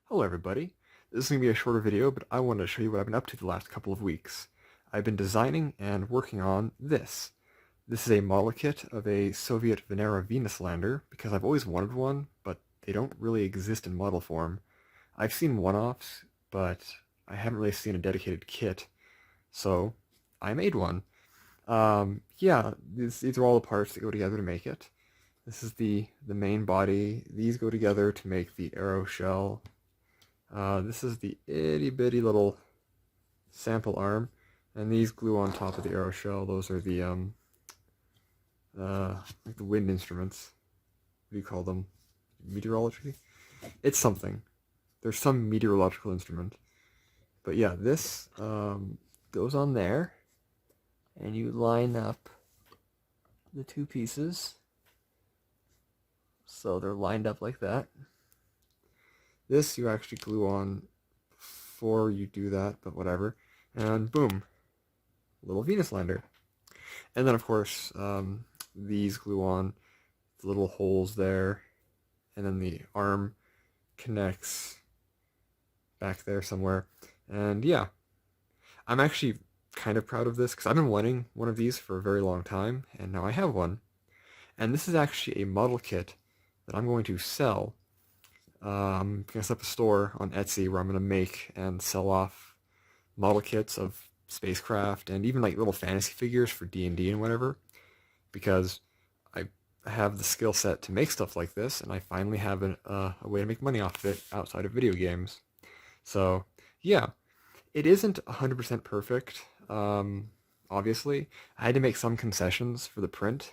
Hello everybody. This is going to be a shorter video, but I wanted to show you what I've been up to the last couple of weeks. I've been designing and working on this. This is a model kit of a Soviet Venera Venus lander, because I've always wanted one, but they don't really exist in model form. I've seen one-offs, but I haven't really seen a dedicated kit, so I made one. Yeah, these are all the parts that go together to make it. This is the main body. These go together to make the aero shell. This is the itty bitty little sample arm, and these glue on top of the arrow shell. Those are the like the wind instruments. What do you call them? Meteorology? It's something. There's some meteorological instrument. But yeah, this goes on there, and you line up the two pieces. So they're lined up like that. This you actually glue on before you do that, but whatever. And boom, little Venus lander. And then of course, these glue on the little holes there, and then the arm connects back there somewhere. And yeah, I'm actually kind of proud of this because I've been wanting one of these for a very long time, and now I have one. And this is actually a model kit that I'm going to sell. I'm going to set up a store on Etsy where I'm going to make and sell off model kits of spacecraft and even like little fantasy figures for D&D and whatever, because I have the skill set to make stuff like this, and I finally have a way to make money off of it outside of video games. So yeah, it isn't 100% perfect. Obviously, I had to make some concessions for the print.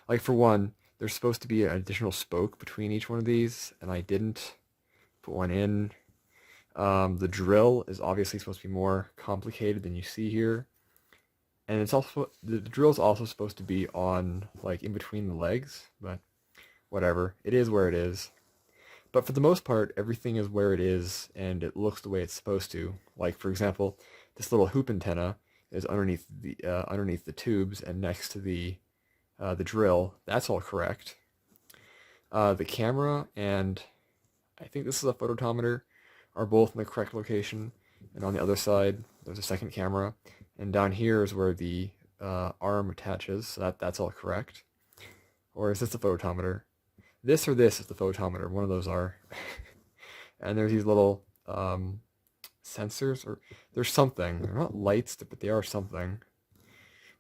Like for one, there's supposed to be an additional spoke between each one of these, and I didn't put one in. The drill is obviously supposed to be more complicated than you see here. And it's also, the drill is also supposed to be on, like, in between the legs, but whatever. It is where it is. But for the most part, everything is where it is, and it looks the way it's supposed to. Like, for example, this little hoop antenna is underneath the tubes and next to the drill. That's all correct. The camera and I think this is a photometer are both in the correct location. And on the other side, there's a second camera. And down here is where the arm attaches. So that's all correct. Or is this the photometer? This or this is the photometer. One of those are. And there's these little sensors, or there's something. They're not lights, but they are something.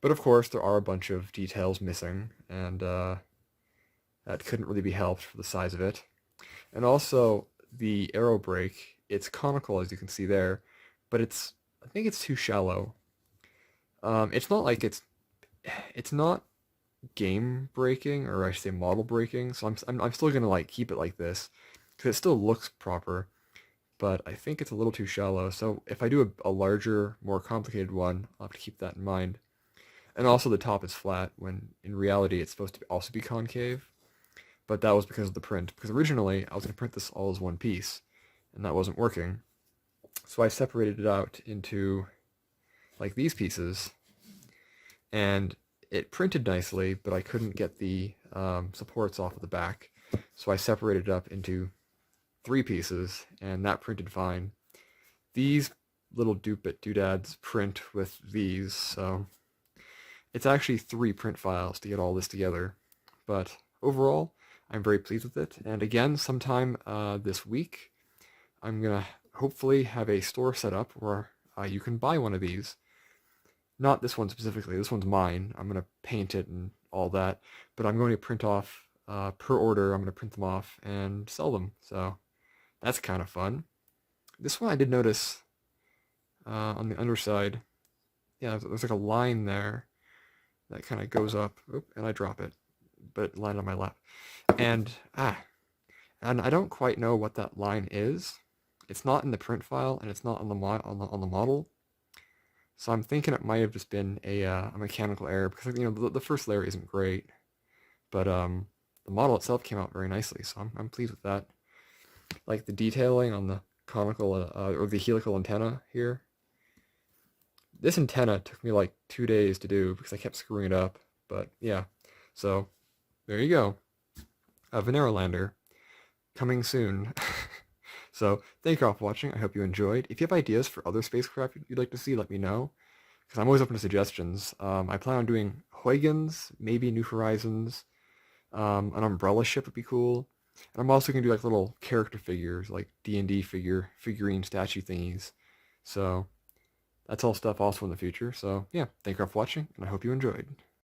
But of course, there are a bunch of details missing, and that couldn't really be helped for the size of it. And also, the arrow brake, it's conical, as you can see there, but I think it's too shallow. It's not like it's not game breaking, or I should say model breaking, so I'm still gonna like keep it like this, because it still looks proper, but I think it's a little too shallow, so if I do a larger, more complicated one, I'll have to keep that in mind. And also the top is flat, when in reality it's supposed to also be concave. But that was because of the print. Because originally I was going to print this all as one piece, and that wasn't working. So I separated it out into like these pieces, and it printed nicely, but I couldn't get the supports off of the back. So I separated it up into 3 pieces, and that printed fine. These little doodads print with these, so it's actually 3 print files to get all this together, but overall, I'm very pleased with it. And again, sometime this week, I'm gonna hopefully have a store set up where you can buy one of these. Not this one specifically. This one's mine. I'm gonna paint it and all that, but I'm going to print off per order. I'm gonna print them off and sell them. So that's kind of fun. This one I did notice on the underside. Yeah, there's like a line there that kind of goes up, and I drop it, but it landed on my lap. And I don't quite know what that line is. It's not in the print file, and it's not on the model. So I'm thinking it might have just been a mechanical error, because the first layer isn't great, but the model itself came out very nicely, so I'm pleased with that. Like the detailing on the conical or the helical antenna here. This antenna took me like 2 days to do because I kept screwing it up. But yeah, so there you go. A Venera lander coming soon. So thank you all for watching. I hope you enjoyed. If you have ideas for other spacecraft you'd like to see, let me know, because I'm always open to suggestions. I plan on doing Huygens, maybe New Horizons. An umbrella ship would be cool. And I'm also gonna do like little character figures, like D&D figurine statue thingies. So that's all stuff also in the future. So yeah, thank you all for watching, and I hope you enjoyed.